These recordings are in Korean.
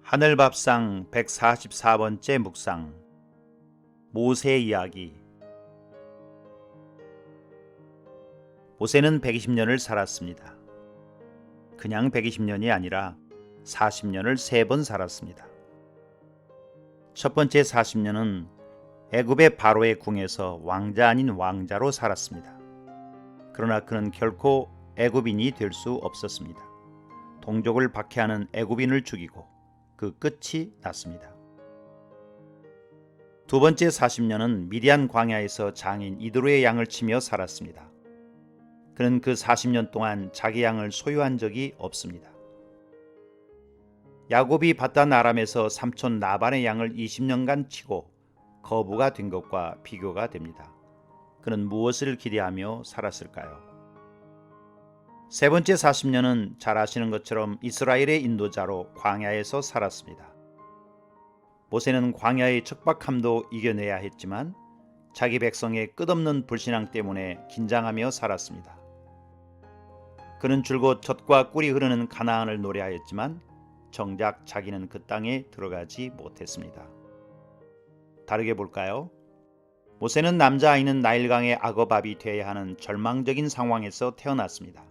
하늘밥상 144번째 묵상 모세 이야기. 모세는 120년을 살았습니다. 그냥 120년이 아니라 40년을 3번 살았습니다. 첫 번째 40년은 애굽의 바로의 궁에서 왕자 아닌 왕자로 살았습니다. 그러나 그는 결코 애굽인이 될 수 없었습니다. 동족을 박해하는 애굽인을 죽이고 그 끝이 났습니다. 두 번째 40년은 미디안 광야에서 장인 이드로의 양을 치며 살았습니다. 그는 그 40년 동안 자기 양을 소유한 적이 없습니다. 야곱이 바단 아람에서 삼촌 라반의 양을 20년간 치고 거부가 된 것과 비교가 됩니다. 그는 무엇을 기대하며 살았을까요? 세 번째 40년은 잘 아시는 것처럼 이스라엘의 인도자로 광야에서 살았습니다. 모세는 광야의 척박함도 이겨내야 했지만 자기 백성의 끝없는 불신앙 때문에 긴장하며 살았습니다. 그는 줄곧 젖과 꿀이 흐르는 가나안을 노래하였지만 정작 자기는 그 땅에 들어가지 못했습니다. 다르게 볼까요? 모세는 남자아이는 나일강의 악어밥이 되어야 하는 절망적인 상황에서 태어났습니다.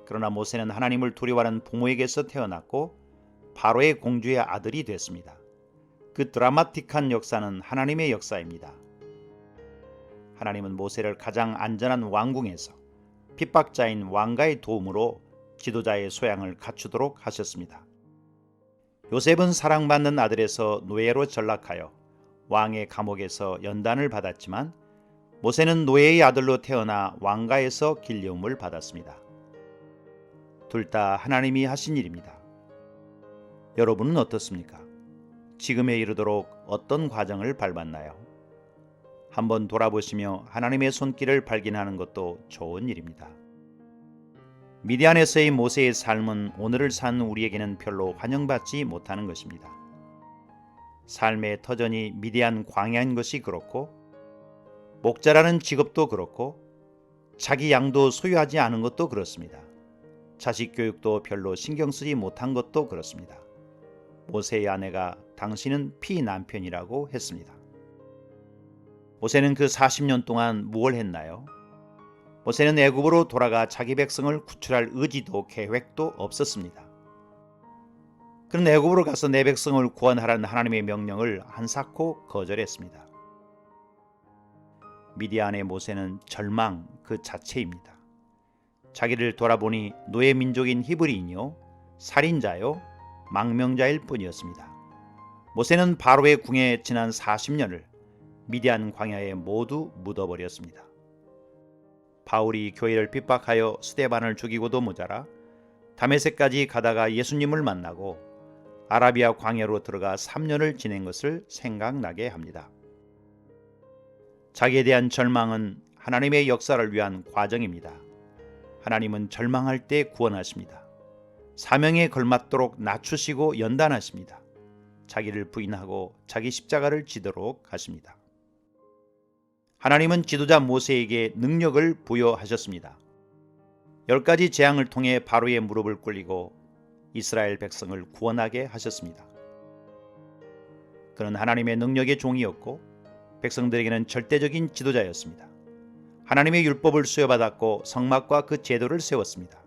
그러나 모세는 하나님을 두려워하는 부모에게서 태어났고 바로의 공주의 아들이 됐습니다. 그 드라마틱한 역사는 하나님의 역사입니다. 하나님은 모세를 가장 안전한 왕궁에서 핍박자인 왕가의 도움으로 지도자의 소양을 갖추도록 하셨습니다. 요셉은 사랑받는 아들에서 노예로 전락하여 왕의 감옥에서 연단을 받았지만 모세는 노예의 아들로 태어나 왕가에서 길려움을 받았습니다. 둘 다 하나님이 하신 일입니다. 여러분은 어떻습니까? 지금에 이르도록 어떤 과정을 밟았나요? 한번 돌아보시며 하나님의 손길을 발견하는 것도 좋은 일입니다. 미디안에서의 모세의 삶은 오늘을 사는 우리에게는 별로 환영받지 못하는 것입니다. 삶의 터전이 미디안 광야인 것이 그렇고 목자라는 직업도 그렇고 자기 양도 소유하지 않은 것도 그렇습니다. 자식 교육도 별로 신경 쓰지 못한 것도 그렇습니다. 모세의 아내가 당신은 피남편이라고 했습니다. 모세는 그 40년 동안 무엇을 했나요? 모세는 애굽으로 돌아가 자기 백성을 구출할 의지도 계획도 없었습니다. 그는 애굽으로 가서 내 백성을 구원하라는 하나님의 명령을 한사코 거절했습니다. 미디안의 모세는 절망 그 자체입니다. 자기를 돌아보니 노예 민족인 히브리인이요 살인자요 망명자일 뿐이었습니다. 모세는 바로의 궁에 지난 40년을 미디안 광야에 모두 묻어버렸습니다. 바울이 교회를 핍박하여 스데반을 죽이고도 모자라 다메섹까지 가다가 예수님을 만나고 아라비아 광야로 들어가 3년을 지낸 것을 생각나게 합니다. 자기에 대한 절망은 하나님의 역사를 위한 과정입니다. 하나님은 절망할 때 구원하십니다. 사명에 걸맞도록 낮추시고 연단하십니다. 자기를 부인하고 자기 십자가를 지도록 하십니다. 하나님은 지도자 모세에게 능력을 부여하셨습니다. 10가지 재앙을 통해 바로의 무릎을 꿇리고 이스라엘 백성을 구원하게 하셨습니다. 그는 하나님의 능력의 종이었고 백성들에게는 절대적인 지도자였습니다. 하나님의 율법을 수여받았고 성막과 그 제도를 세웠습니다.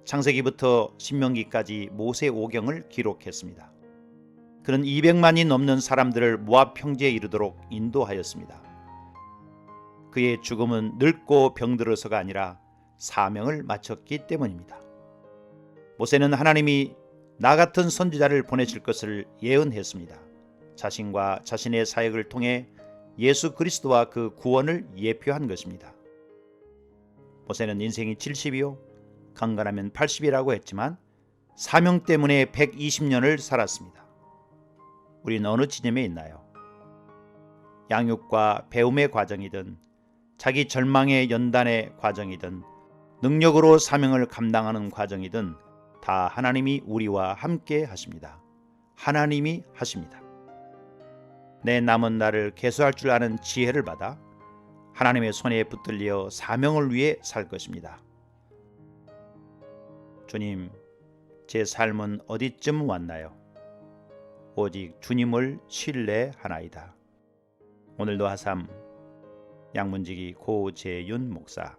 창세기부터 신명기까지 모세 오경을 기록했습니다. 그는 200만이 넘는 사람들을 모압 평지에 이르도록 인도하였습니다. 그의 죽음은 늙고 병들어서가 아니라 사명을 마쳤기 때문입니다. 모세는 하나님이 나 같은 선지자를 보내실 것을 예언했습니다. 자신과 자신의 사역을 통해 예수 그리스도와 그 구원을 예표한 것입니다. 모세는 인생이 70이요 강건하면 80이라고 했지만 사명 때문에 120년을 살았습니다. 우리는 어느 지점에 있나요? 양육과 배움의 과정이든 자기 절망의 연단의 과정이든 능력으로 사명을 감당하는 과정이든 다 하나님이 우리와 함께 하십니다. 하나님이 하십니다. 내 남은 날을 계수할 줄 아는 지혜를 받아 하나님의 손에 붙들려 사명을 위해 살 것입니다. 주님, 제 삶은 어디쯤 왔나요? 오직 주님을 신뢰하나이다. 오늘도 하삼 양문지기 고재윤 목사.